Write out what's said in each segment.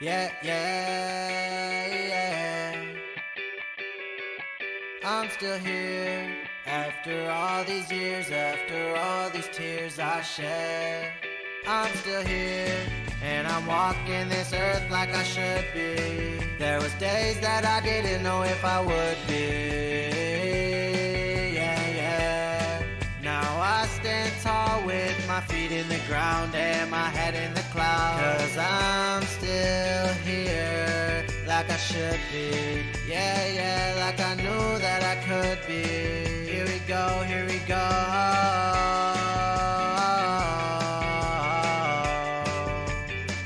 Yeah, yeah, yeah. I'm still here after all these years, after all these tears I shed. I'm still here and I'm walking this earth like I should be. There was days that I didn't know if I would be. Yeah, yeah. Now I stand tall with my feet in the ground and my head in the clouds. 'Cause I'm still here like I should be. Yeah, yeah, like I knew that I could be. Here we go, here we go.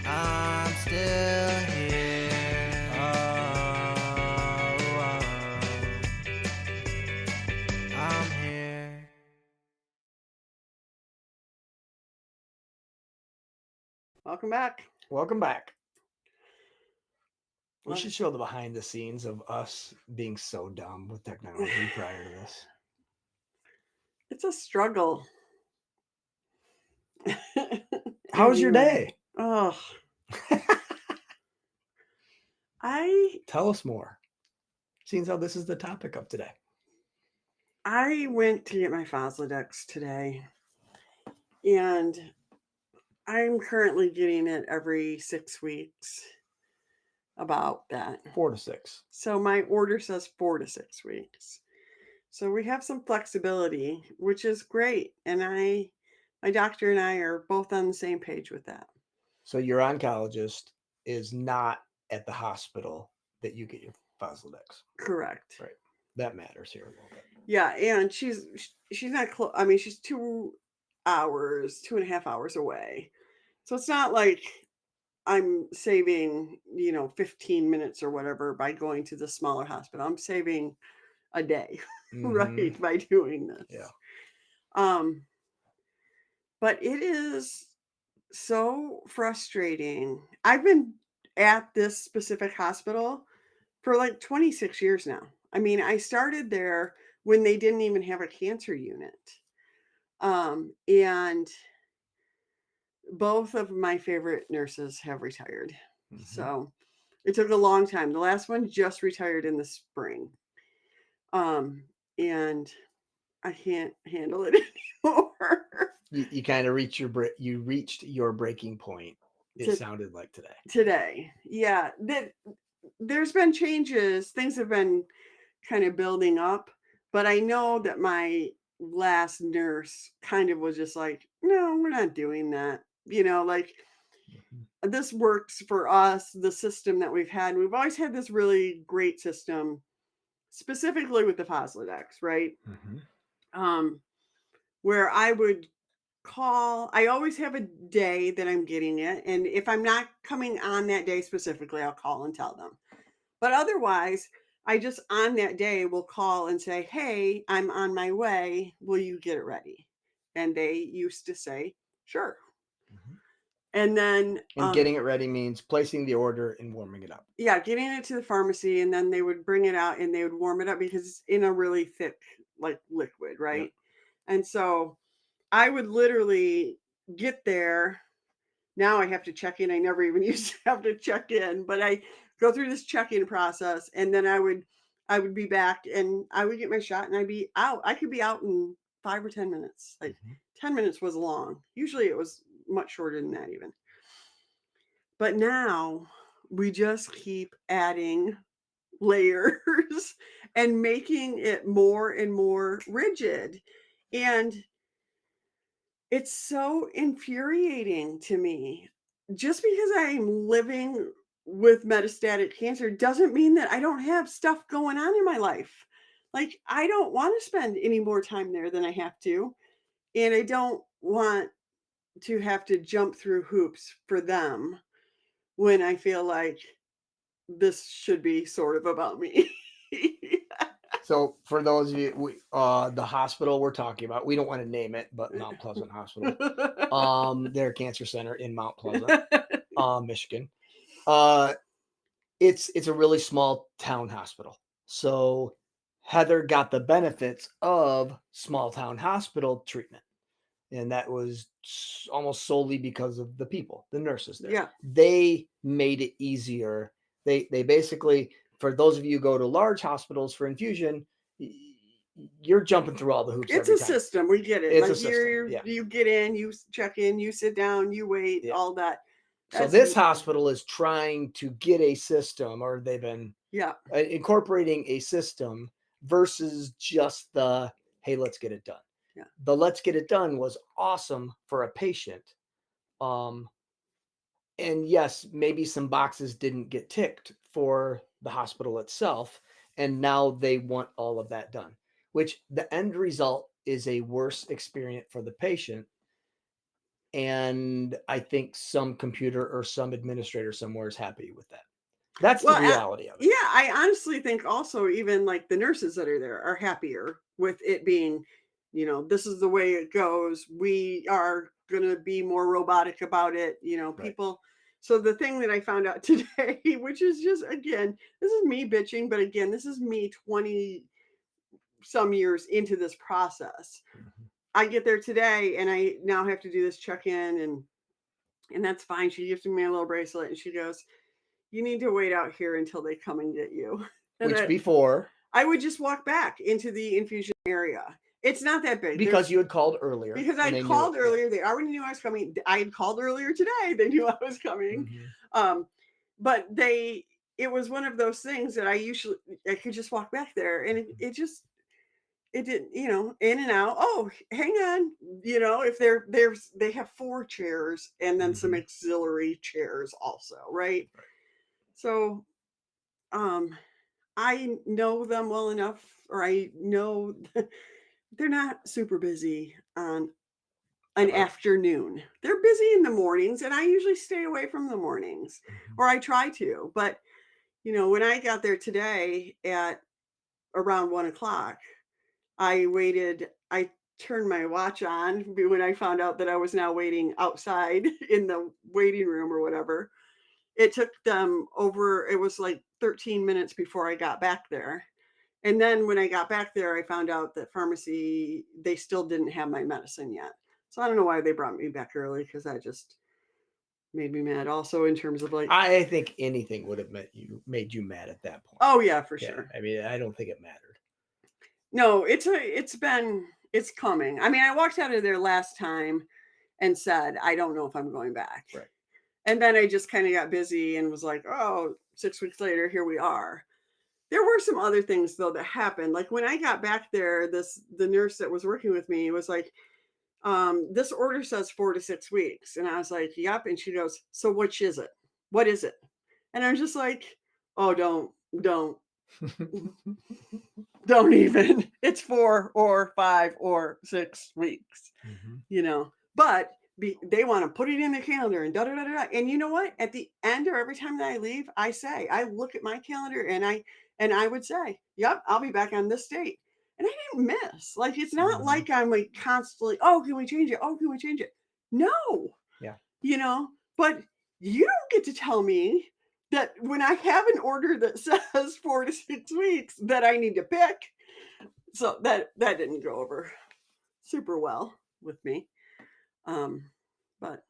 I'm still here. I'm here. Welcome back. Welcome back. We Love should it. show the behind the scenes of us being so dumb with technology prior to this. It's a struggle. How was your day? Oh, I Tell us more. Seeing how this is the topic of today. I went to get my Foslodex today, and I'm currently getting it every 6 weeks. About that. 4 to 6. So my order says 4 to 6 weeks. So we have some flexibility, which is great. And my doctor and I are both on the same page with that. So your oncologist is not at the hospital that you get your Foslodex. Correct. Right. That matters here a little bit. Yeah, and she's not close. I mean, she's 2 hours, 2.5 hours away. So it's not like I'm saving, 15 minutes or whatever by going to the smaller hospital. I'm saving a day, right, by doing this. Yeah. But it is so frustrating. I've been at this specific hospital for like 26 years now. I mean, I started there when they didn't even have a cancer unit. And both of my favorite nurses have retired. So it took a long time. The last one just retired in the spring. And I can't handle it anymore. You kind of reached your breaking point. It sounded like today. Yeah, there's been changes. Things have been kind of building up, but I know that my last nurse kind of was just like, no, we're not doing that. Like this works for us, the system that we've had. We've always had this really great system, specifically with the Foslodex, right? Where I would call. I always have a day that I'm getting it. And if I'm not coming on that day specifically, I'll call and tell them. But otherwise, I just on that day will call and say, hey, I'm on my way. Will you get it ready? And they used to say, sure. And then getting it ready means placing the order and warming it up. Yeah, getting it to the pharmacy, and then they would bring it out and they would warm it up because it's in a really thick like liquid, right? Yeah. And so I would literally get there. Now I have to check in. I never even used to have to check in, but I go through this check-in process, and then I would be back and I would get my shot and I'd be out. I could be out in 5 or 10 minutes. Like 10 minutes was long. Usually it was much shorter than that even. But now we just keep adding layers and making it more and more rigid. And it's so infuriating to me. Just because I'm living with metastatic cancer doesn't mean that I don't have stuff going on in my life. Like, I don't want to spend any more time there than I have to. And I don't want to have to jump through hoops for them when I feel like this should be sort of about me. So for those of you, the hospital we're talking about, we don't want to name it, but Mount Pleasant Hospital, their cancer center in Mount Pleasant, Michigan. It's a really small town hospital. So Heather got the benefits of small town hospital treatment. and that was almost solely because of the people, the nurses there. Yeah. They made it easier. They basically, for those of you who go to large hospitals for infusion, you're jumping through all the hoops It's every a time. system. We get it. It's a Like system. Yeah. you get in, you check in, you sit down, you wait, Yeah. all that. So this hospital is trying to get a system, or they've been incorporating a system versus just the, hey, let's get it done. Yeah. The let's get it done was awesome for a patient. And yes, maybe some boxes didn't get ticked for the hospital itself. And now they want all of that done, which the end result is a worse experience for the patient. And I think some computer or some administrator somewhere is happy with that. That's the reality of it. Yeah, I honestly think also even like the nurses that are there are happier with it being, this is the way it goes. We are going to be more robotic about it, people. Right. So the thing that I found out today, which is just, again, this is me bitching, but again, this is me 20 some years into this process. Mm-hmm. I get there today and I now have to do this check-in and that's fine. She gives me a little bracelet and she goes, you need to wait out here until they come and get you. And which before I would just walk back into the infusion area. It's not that big. Because you had called earlier. Because I called earlier. They already knew I was coming. I had called earlier today. They knew I was coming. Mm-hmm. But it was one of those things that I could just walk back there and it didn't, in and out. Oh, hang on. If they have 4 chairs and then some auxiliary chairs also. Right. So, I know them well enough, or I know they're not super busy on an afternoon. They're busy in the mornings, and I usually stay away from the mornings, or I try to. But, when I got there today at around 1:00, I turned my watch on when I found out that I was now waiting outside in the waiting room or whatever. It took them it was like 13 minutes before I got back there. And then when I got back there, I found out that pharmacy, they still didn't have my medicine yet. So I don't know why they brought me back early, because that just made me mad also in terms of like. I think anything would have made you mad at that point. Oh yeah, for sure. I mean, I don't think it mattered. No, it's coming. I mean, I walked out of there last time and said, I don't know if I'm going back. Right. And then I just kind of got busy and was like, oh, 6 weeks later, here we are. There were some other things though that happened. Like when I got back there, the nurse that was working with me was like, this order says 4 to 6 weeks. And I was like, yep. And she goes, so which is it? What is it? And I was just like, oh, don't even. It's 4 or 5 or 6 weeks, but they want to put it in their calendar and da da da da. And you know what? At the end or every time that I leave, I look at my calendar and I would say, yep, I'll be back on this date. And I didn't miss. Like, it's not like I'm like constantly, oh, can we change it? Oh, can we change it? No. Yeah. But you don't get to tell me that when I have an order that says 4 to 6 weeks that I need to pick. So that didn't go over super well with me. But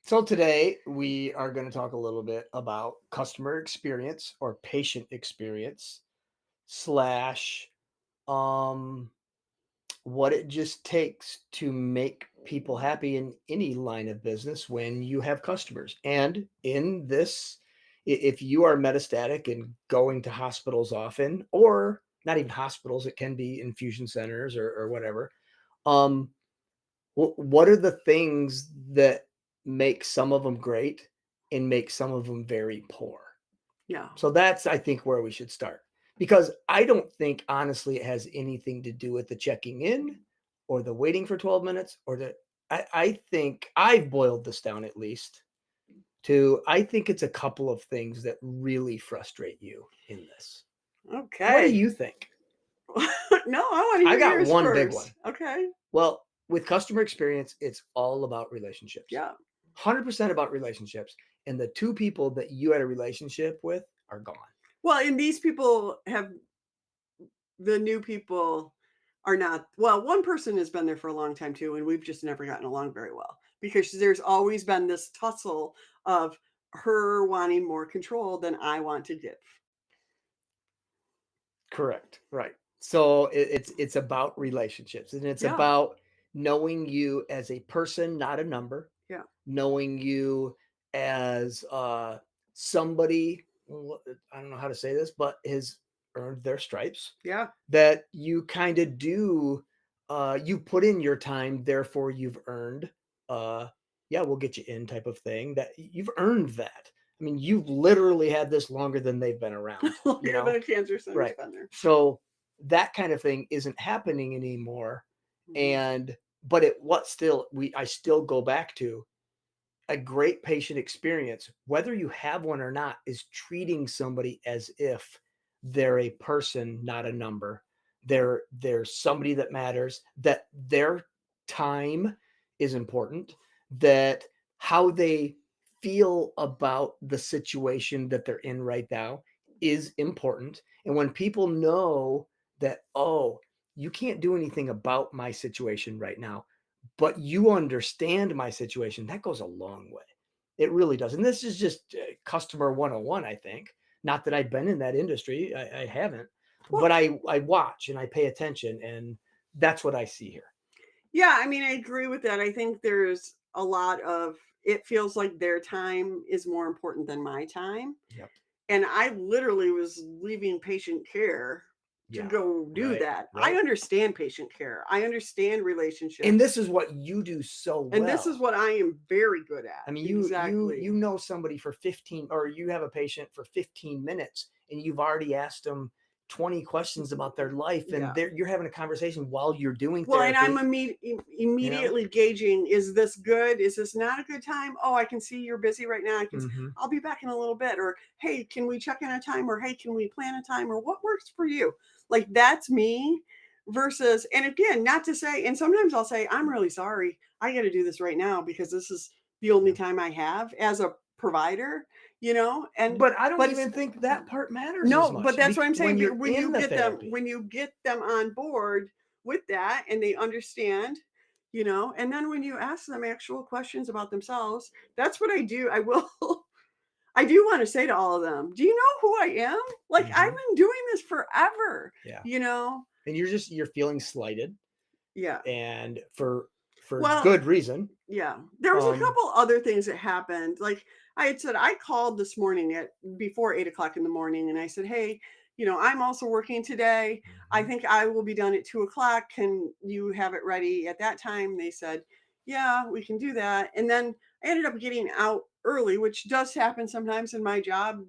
so today we are going to talk a little bit about customer experience or patient experience / what it just takes to make people happy in any line of business when you have customers. And in this, if you are metastatic and going to hospitals often, or not even hospitals, it can be infusion centers or whatever. What are the things that make some of them great and make some of them very poor? Yeah. So that's, I think, where we should start. Because I don't think, honestly, it has anything to do with the checking in or the waiting for 12 minutes I think I've boiled this down at least to, I think it's a couple of things that really frustrate you in this. Okay. What do you think? No, I want to hear yours one first. Big one. Okay. Well, with customer experience, it's all about relationships. Yeah. 100% about relationships. And the 2 people that you had a relationship with are gone. Well, and these people the new people are not, well, one person has been there for a long time too, and we've just never gotten along very well because there's always been this tussle of her wanting more control than I want to give. Correct. Right. So it's about relationships, and it's Yeah. about knowing you as a person, not a number. Yeah. Knowing you as somebody, I don't know how to say this, but has earned their stripes. Yeah. That you kind of do, you put in your time, therefore you've earned. Yeah, we'll get you in type of thing. That you've earned that. I mean, you've literally had this longer than they've been around. Longer than a cancer center's Right. been there. So that kind of thing isn't happening anymore. Mhm. And but it what still I still go back to a great patient experience, whether you have one or not, is treating somebody as if they're a person, not a number. They're somebody that matters, that their time is important, that how they feel about the situation that they're in right now is important. And when people know that, oh, you can't do anything about my situation right now, but you understand my situation, that goes a long way. It really does. And this is just customer 101, I think. Not that I've been in that industry, I haven't, Well, but I watch and I pay attention, and that's what I see here. yeah, I mean, I agree with that. I think there's a lot of, it feels like their time is more important than my time. Yep. And I literally was leaving patient care to Yeah. go do Right. that. I Right. understand patient care. I understand relationships. And this is what you do so well. And this is what I am very good at. I mean, exactly. you know somebody for 15, or you have a patient for 15 minutes and you've already asked them 20 questions about their life, and Yeah. you're having a conversation while you're doing Well, therapy. and I'm immediately gauging, is this good? Is this not a good time? Oh, I can see you're busy right now. Mhm. I'll be back in a little bit. Or, hey, can we check in a time? Or, hey, can we plan a time? Or what works for you? Like, that's me versus, and again, not to say, and sometimes I'll say, I'm really sorry. I got to do this right now because this is the only Yeah. time I have as a provider, and But I don't but even think that part matters as no, much. but that's what I'm saying. When you're When in you the get them, therapy. when you get them on board with that and they understand, and then when you ask them actual questions about themselves, that's what I do. I will, I do want to say to all of them, do you know who I am? Like, I've Mhm. been doing this forever, Yeah. you know? And you're feeling slighted, Yeah. and for Well, good reason. yeah. There was a Um, couple other things that happened. Like I had said, I called this morning at before 8 o'clock in the morning and I said, hey, I'm also working today. I Mhm. think I will be done at 2 o'clock. Can you have it ready at that time? They said, yeah, we can do that. And then I ended up getting out early, which does happen sometimes in my job.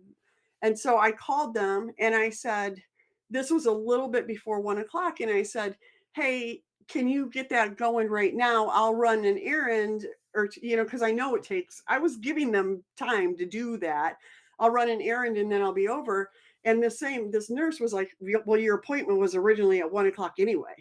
And so I called them and I said, this was a little bit before 1 o'clock. And I said, hey, can you get that going right now? I'll run an errand, or, because I know it takes, I was giving them time to do that. I'll run an errand and then I'll be over. And this nurse was like, well, your appointment was originally at 1 o'clock anyway.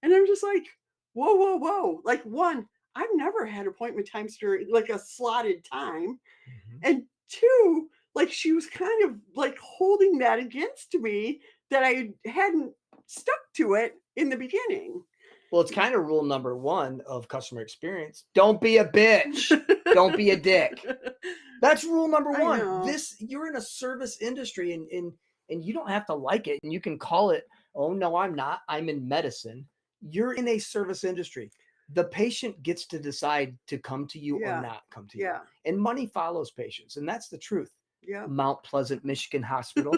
And I'm just like, whoa, whoa, whoa. Like, one, I've never had appointment times during like a slotted time. Mhm. And two, like she was kind of like holding that against me that I hadn't stuck to it in the beginning. Well, it's kind of rule number 1 of customer experience. Don't be a bitch. Don't be a dick. That's rule number I 1. know. You're in a service industry, and you don't have to like it, and you can call it, "Oh no, I'm not. I'm in medicine." You're in a service industry. The patient gets to decide to come to you or Yeah. not come to you. Yeah. And money follows patients, and that's the truth. Yeah. Mount Pleasant, Michigan Hospital.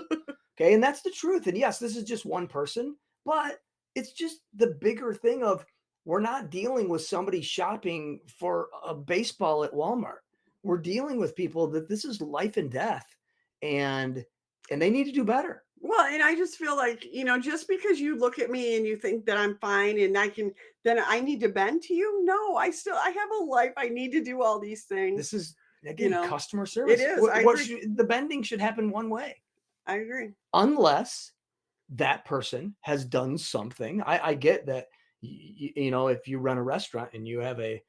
Okay, and that's the truth. And yes, this is just one person, but it's just the bigger thing of, we're not dealing with somebody shopping for a baseball at Walmart. We're dealing with people that this is life and death, and they need to do better. Well, and I just feel like, just because you look at me and you think that I'm fine and then I need to bend to you. No, I have a life. I need to do all these things. This is, again, customer It service. is. I agree. The bending should happen one way, I agree. unless that person has done something. I get that, if you run a restaurant and you have a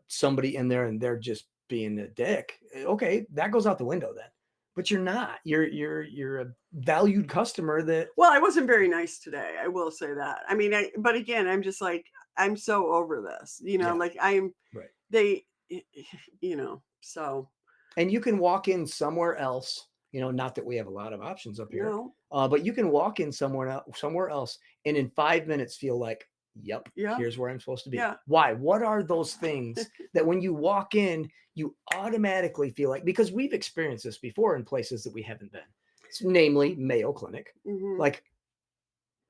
somebody in there and they're just being a dick, okay, that goes out the window then. but you're not. You're a valued customer that. Well, I wasn't very nice today. I will say that. I mean, but again, I'm just like, I'm so over this, Yeah. like I'm, Right. they, so. And you can walk in somewhere else, not that we have a lot of options up here, No. but you can walk in somewhere else and in 5 minutes feel like, yep, Yeah. here's where I'm supposed to be. Yeah. Why? What are those things that when you walk in, you automatically feel like, because we've experienced this before in places that we haven't been, namely Mayo Clinic. Mhm. Like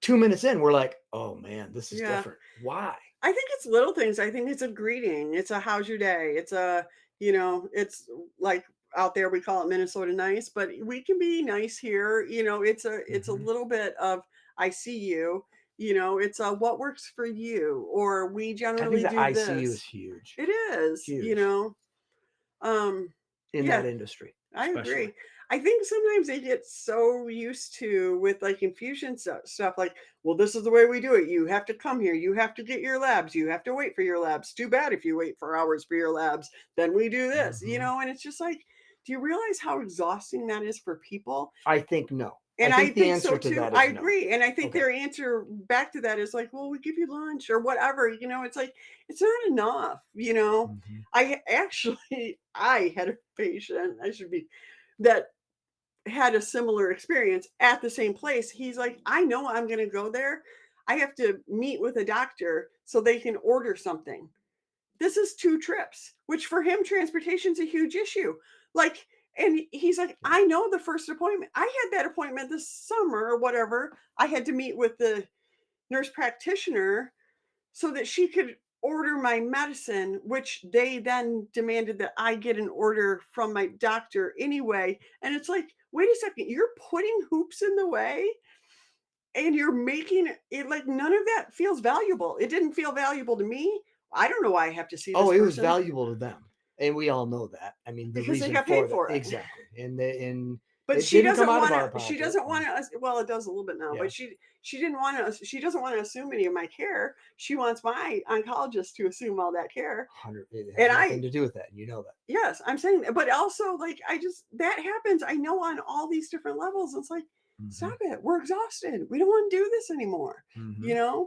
2 minutes in, we're like, oh man, this is Yeah. different. Why? I think it's little things. I think it's a greeting. It's a how's your day. It's a, it's like out there we call it Minnesota nice, but we can be nice here. It's a Mhm. little bit of I see you. It's a what works for you, or we I think generally the do ICU is this. huge. It is, Huge. In Yeah, that industry, I especially. agree. I think sometimes they get so used to with like infusion stuff, like, well, this is the way we do it. You have to come here. You have to get your labs. You have to wait for your labs. Too bad if you wait for hours for your labs. Then we do this, Mhm. and it's just like, do you realize how exhausting that is for people? I think no. And I I think the think so answer to too. that I is no. agree. And I think Okay. their answer back to that is like, well, we give you lunch or whatever. It's like, it's not enough, Mhm. I had a patient, that had a similar experience at the same place. He's like, I know I'm going to go there. I have to meet with a doctor so they can order something. This is 2 trips, which for him, transportation's a huge issue. Like, and he's like, I know the first appointment. I had that appointment this summer or whatever. I had to meet with the nurse practitioner so that she could order my medicine, which they then demanded that I get an order from my doctor anyway. And it's like, wait a second, you're putting hoops in the way and you're making it like none of that feels valuable. It didn't feel valuable to me. I don't know why I have to see Oh, this it was person valuable to them, and we all know that. I mean, the because they reason got for paid that for it. exactly, and But it she didn't come doesn't out of want our to. She pocket. doesn't want to. Well, it does a little bit now, Yeah. but she didn't want to. She doesn't want to assume any of my care. She wants my oncologist to assume all that care. 100. It has And nothing to do with that. You know that. yes, I'm saying that, but also like that happens. I know on all these different levels. It's like, stop it. We're exhausted. We don't want to do this anymore. Mhm.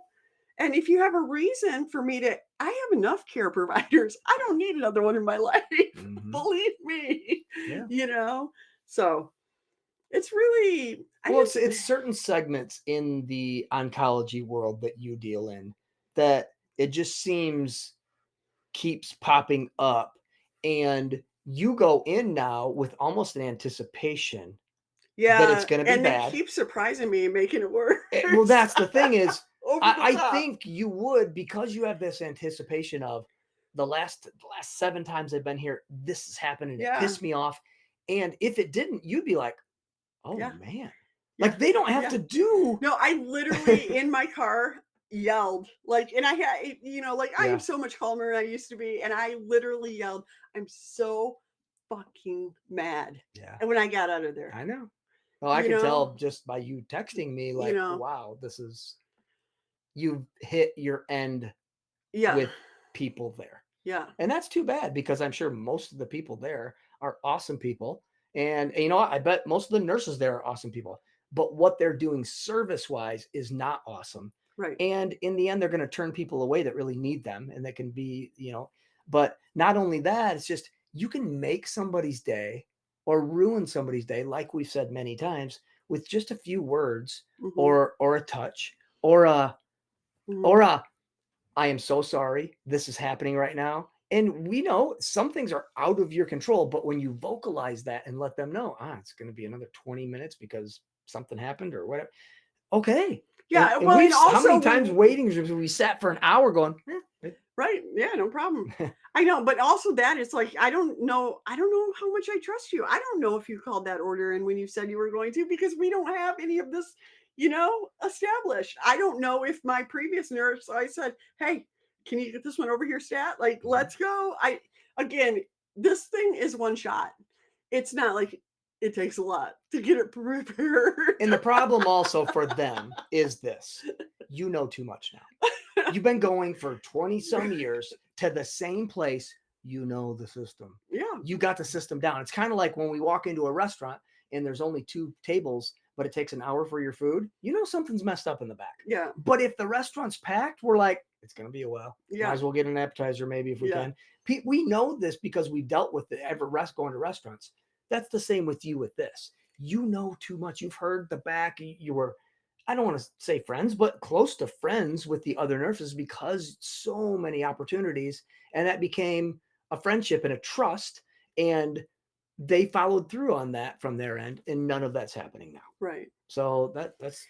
And if you have a reason for me to, I have enough care providers. I don't need another one in my life. Mhm. Believe me. Yeah. So it's really, Well, it's certain segments in the oncology world that you deal in that it just seems keeps popping up, and you go in now with almost an anticipation that it's yeah. going to be And they bad. keep surprising me and making it worse. Well, that's the thing is, Over the I top. think you would, because you have this anticipation of the last 7 times I've been here, this has happened and it Yeah. pissed me off. And if it didn't, you'd be like, oh Yeah. man, Yeah. like they don't have Yeah. to do. No, I literally in my car yelled like, and I had, like I Yeah. am so much calmer than I used to be. And I literally yelled, I'm so fucking mad. Yeah. And when I got out of there, I know. Well, I can tell just by you texting me, like, wow, you've hit your end yeah. with people there. Yeah. And that's too bad, because I'm sure most of the people there are awesome people. And you know what? I bet most of the nurses there are awesome people. But what they're doing service-wise is not awesome. Right. And in the end, they're going to turn people away that really need them. And that can be, but not only that, it's just you can make somebody's day or ruin somebody's day, like we've said many times, with just a few words or a touch or a I am so sorry. This is happening right now. And we know some things are out of your control, but when you vocalize that and let them know, it's going to be another 20 minutes because something happened or whatever. Okay. Yeah. And Well, we've, and also how many times waiting rooms we sat for an hour going, right. Yeah, no problem. I know, but also that it's like, I don't know how much I trust you. I don't know if you called that order in when you said you were going to, because we don't have any of this, established. I don't know if my previous nurse, I said, hey, can you get this one over here, stat? Like, let's go. Again, this thing is one shot. It's not like it takes a lot to get it prepared. And the problem also for them is this: you know too much now. You've been going for 20 some years to the same place. you know the system. Yeah. You got the system down. It's kind of like when we walk into a restaurant and there's only 2 tables, but it takes an hour for your food. You know something's messed up in the back. Yeah. But if the restaurant's packed, we're like, it's going to be a while. Yeah. Might as well get an appetizer maybe if we can. We know this because we dealt with it ever going to restaurants. That's the same with you with this. You know too much. You've heard the back. You were, I don't want to say friends, but close to friends with the other nurses because so many opportunities. And that became a friendship and a trust. And they followed through on that from their end. And none of that's happening now. Right. So that's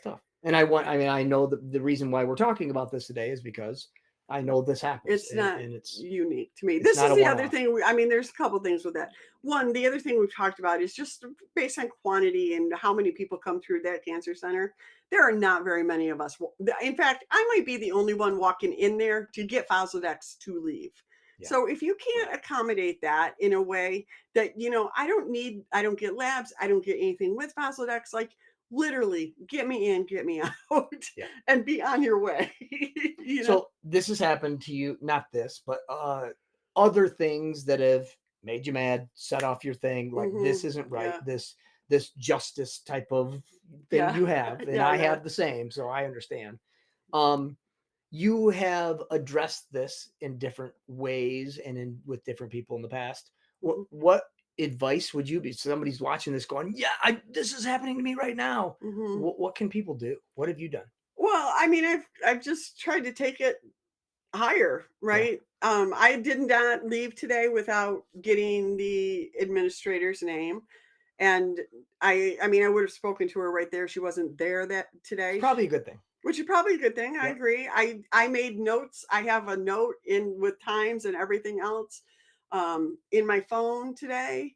tough. And I know the reason why we're talking about this today is because I know this happens. It's not and it's unique to me. This is the other thing. There's a couple things with that. One, the other thing we've talked about is just based on quantity and how many people come through that cancer center. There are not very many of us. In fact, I might be the only one walking in there to get Faslodex to leave. Yeah. So if you can't accommodate that in a way that, I don't get labs, I don't get anything with Faslodex, like literally get me in, get me out, and be on your way. So this has happened to you, not this, but other things that have made you mad, set off your thing, like this isn't right, this justice type of thing you have, and I have the same, so I understand. You have addressed this in different ways and with different people in the past. What advice would you be? Somebody's watching this going, this is happening to me right now. What can people do? What have you done? Well, I've just tried to take it higher, right? I did not leave today without getting the administrator's name. And I would have spoken to her right there. She wasn't there today. It's probably a good thing. Which is probably a good thing. I agree. I made notes. I have a note with times and everything else in my phone today.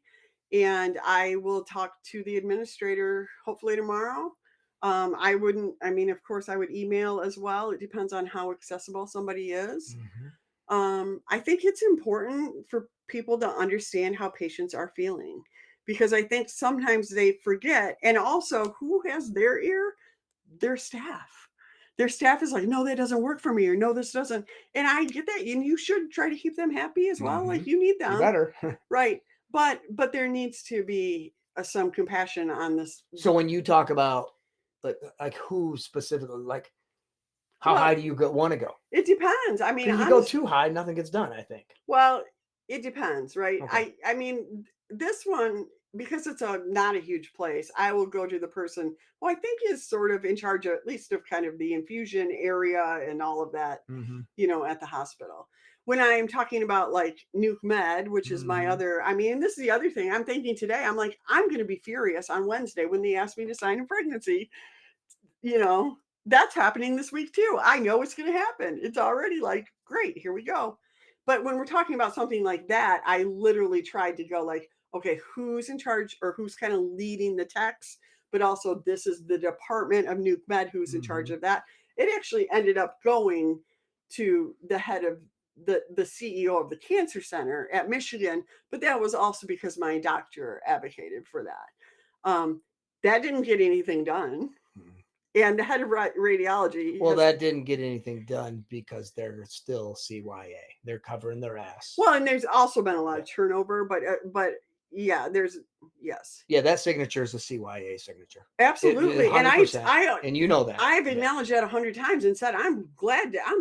And I will talk to the administrator hopefully tomorrow. Of course I would email as well. It depends on how accessible somebody is. I think it's important for people to understand how patients are feeling, because I think sometimes they forget. And also, who has their ear? Their staff. Their staff is like, no, that doesn't work for me, or no, this doesn't. And I get that. And you should try to keep them happy as well. Like, you need them. You better. Right. But there needs to be some compassion on this. So when you talk about like who specifically, like how high do you want to go? It depends. If you go too high, nothing gets done, I think. Well, it depends, right? Okay. This one, because it's not a huge place, I will go to the person who I think is sort of in charge of, at least of kind of the infusion area and all of that, at the hospital. When I'm talking about like Nuke Med, which is my other, this is the other thing I'm thinking today. I'm like, I'm going to be furious on Wednesday when they ask me to sign a pregnancy. That's happening this week too. I know it's going to happen. It's already like, great, here we go. But when we're talking about something like that, I literally tried to go like, okay, who's in charge or who's kind of leading the techs, but also this is the department of Nuke Med who's in charge of that. It actually ended up going to the head of the CEO of the cancer center at Michigan, but that was also because my doctor advocated for that. That didn't get anything done. And the head of radiology. Well, that didn't get anything done because they're still CYA. They're covering their ass. Well, and there's also been a lot of turnover, but yeah, yes. Yeah, that signature is a CYA signature. Absolutely. And and you know that. I've acknowledged that 100 times and said, I'm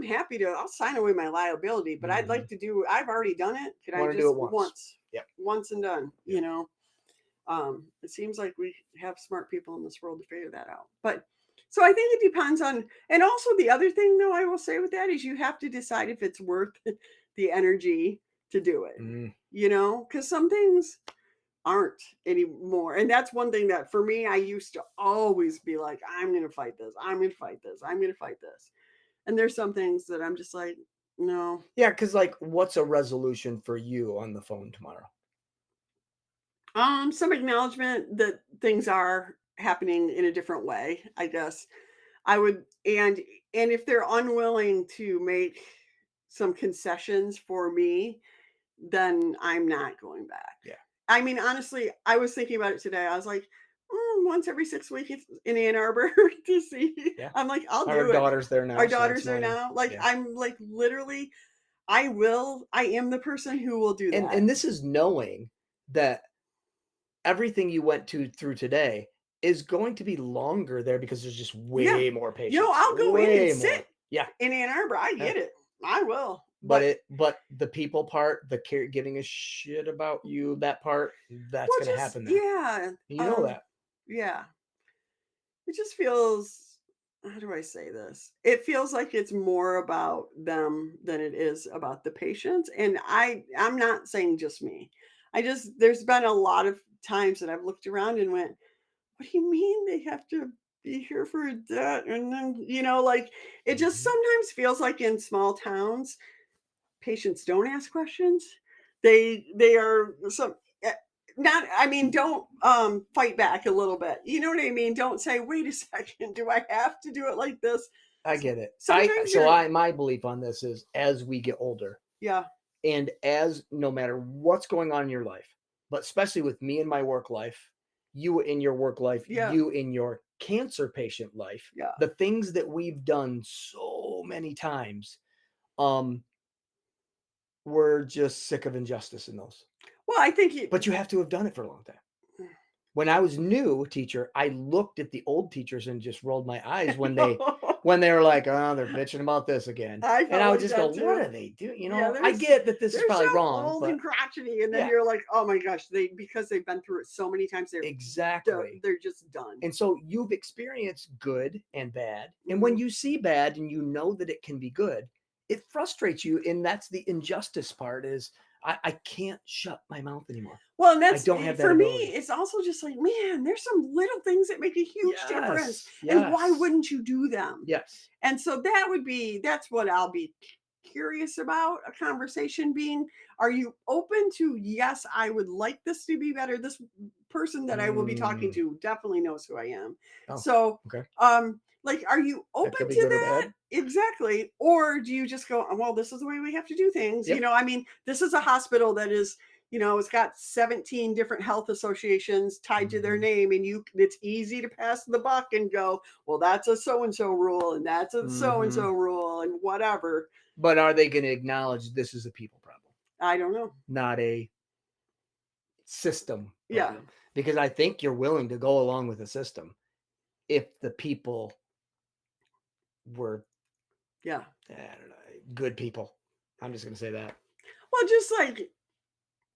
happy to, I'll sign away my liability, but I'd like to I've already done it. Can I just do it once? Yep. Once and done, it seems like we have smart people in this world to figure that out. But so I think it depends on, and also the other thing though, I will say with that is you have to decide if it's worth the energy to do it, because some things aren't anymore. And that's one thing that for me, I used to always be like, I'm going to fight this. I'm going to fight this. I'm going to fight this. And there's some things that I'm just like, no. Yeah. Cause like, what's a resolution for you on the phone tomorrow? Some acknowledgement that things are happening in a different way, I guess. I would, and if they're unwilling to make some concessions for me, then I'm not going back. Yeah. Honestly, I was thinking about it today. I was like, once every 6 weeks in Ann Arbor to see. Yeah. I'm like, I'll do it. Our daughter's there now. Our daughter's there now. Like, I'm like literally, I am the person who will do that. And this is knowing that everything you went through today is going to be longer there because there's just way more patients. I'll go in way and more. sit in Ann Arbor. I get it. I will. But the people part, the care, giving a shit about you, that part, that's going to happen there. Yeah. You know that. Yeah. It just feels, how do I say this? It feels like it's more about them than it is about the patients. And I'm not saying just me. There's been a lot of times that I've looked around and went, what do you mean they have to be here for that? And then, like, it just sometimes feels like in small towns, patients don't ask questions. They are don't fight back a little bit. You know what I mean? Don't say, wait a second, do I have to do it like this? I get it. Sometimes my belief on this is as we get older, and as no matter what's going on in your life, but especially with me in my work life, you in your work life, you in your cancer patient life, the things that we've done so many times, we're just sick of injustice in those. Well, I think but you have to have done it for a long time. When I was new teacher, I looked at the old teachers and just rolled my eyes when they were like, oh, they're bitching about this again. And I would just go, what are they doing? I get that this is probably wrong. Old and crotchety, and then you're like, oh my gosh, because they've been through it so many times, they're just done. And so you've experienced good and bad. And when you see bad and you know that it can be good, it frustrates you. And that's the injustice part is I can't shut my mouth anymore. Well, and that's I don't have that for ability. me. It's also just like, man, there's some little things that make a huge difference, and why wouldn't you do them? Yes. And so that's what I'll be curious about. A conversation being, are you open to? Yes, I would like this to be better. This person that I will be talking to definitely knows who I am. Oh, so, okay. Like, are you open to that? Exactly. Or do you just go, well, this is the way we have to do things? This is a hospital that is, it's got 17 different health associations tied to their name, and it's easy to pass the buck and go, well, that's a so-and-so rule, and that's a so-and-so rule, and whatever. But are they going to acknowledge this is a people problem? I don't know. Not a system problem. Because I think you're willing to go along with the system if the people were I don't know, good people. I'm just going to say that. Well, just like,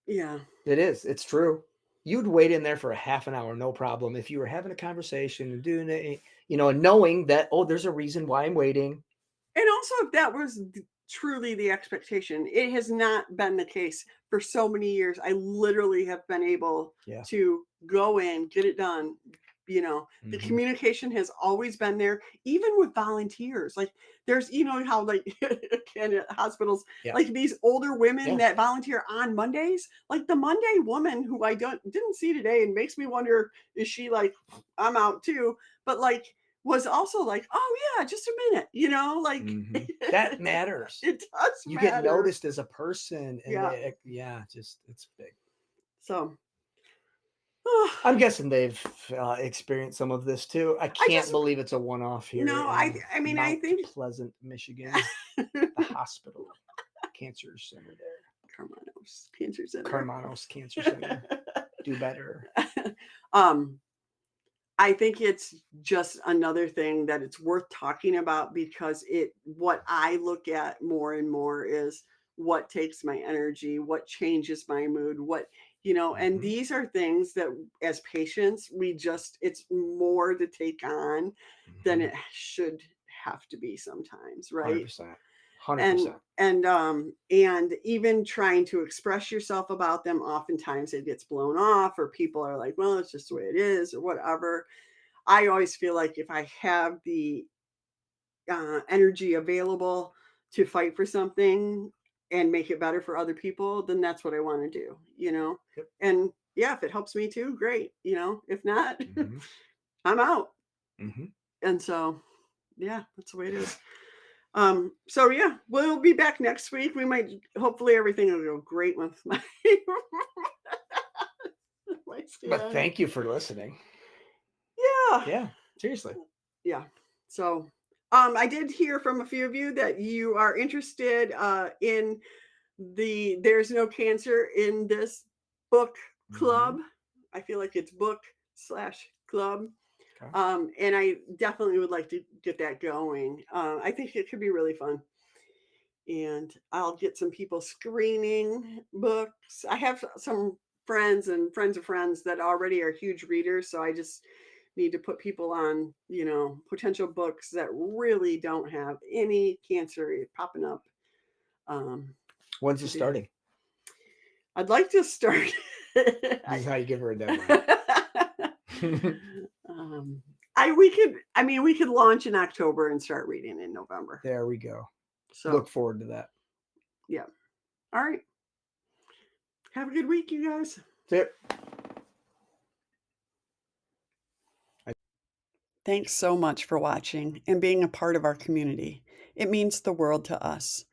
it is. It's true. You'd wait in there for a half an hour, no problem. If you were having a conversation and doing it, and knowing that, oh, there's a reason why I'm waiting. And also, if that was truly the expectation, it has not been the case for so many years. I literally have been able to go in, get it done. The communication has always been there, even with volunteers. Like, there's, how like candid hospitals, like these older women that volunteer on Mondays, like the Monday woman who I didn't see today, and makes me wonder, is she like, I'm out too? But like, was also like, oh yeah, just a minute, like that matters. It does. You get noticed as a person, and just it's big. So. I'm guessing they've experienced some of this too. I can't believe it's a one-off here. No, I think Pleasant, Michigan, the hospital, cancer center there. Carmanos Cancer Center. Carmanos Cancer Center. Do better. I think it's just another thing that it's worth talking about, because what I look at more and more is what takes my energy, what changes my mood, and these are things that as patients, it's more to take on than it should have to be sometimes, right? 100%. And even trying to express yourself about them, oftentimes it gets blown off, or people are like, well, it's just the way it is, or whatever. I always feel like if I have the energy available to fight for something and make it better for other people, then that's what I want to do, And if it helps me too, great. If not, I'm out. And so, that's the way it is. So we'll be back next week. We might, hopefully everything will go great with my but thank you for listening. Yeah. Seriously. Yeah. So, I did hear from a few of you that you are interested in the There's No Cancer in This book club. I feel like it's book/club. Okay. And I definitely would like to get that going. I think it could be really fun. And I'll get some people screening books. I have some friends and friends of friends that already are huge readers. So I just need to put people on, potential books that really don't have any cancer popping up. When's it starting? I'd like to start. This is how you give her a deadline. We could launch in October and start reading in November. There we go. So look forward to that. Yeah. All right. Have a good week, you guys. That's it. Thanks so much for watching and being a part of our community. It means the world to us.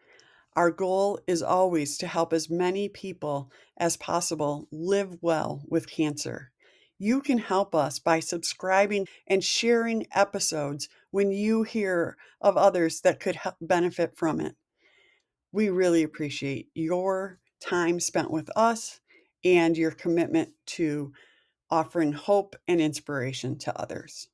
Our goal is always to help as many people as possible live well with cancer. You can help us by subscribing and sharing episodes when you hear of others that could benefit from it. We really appreciate your time spent with us and your commitment to offering hope and inspiration to others.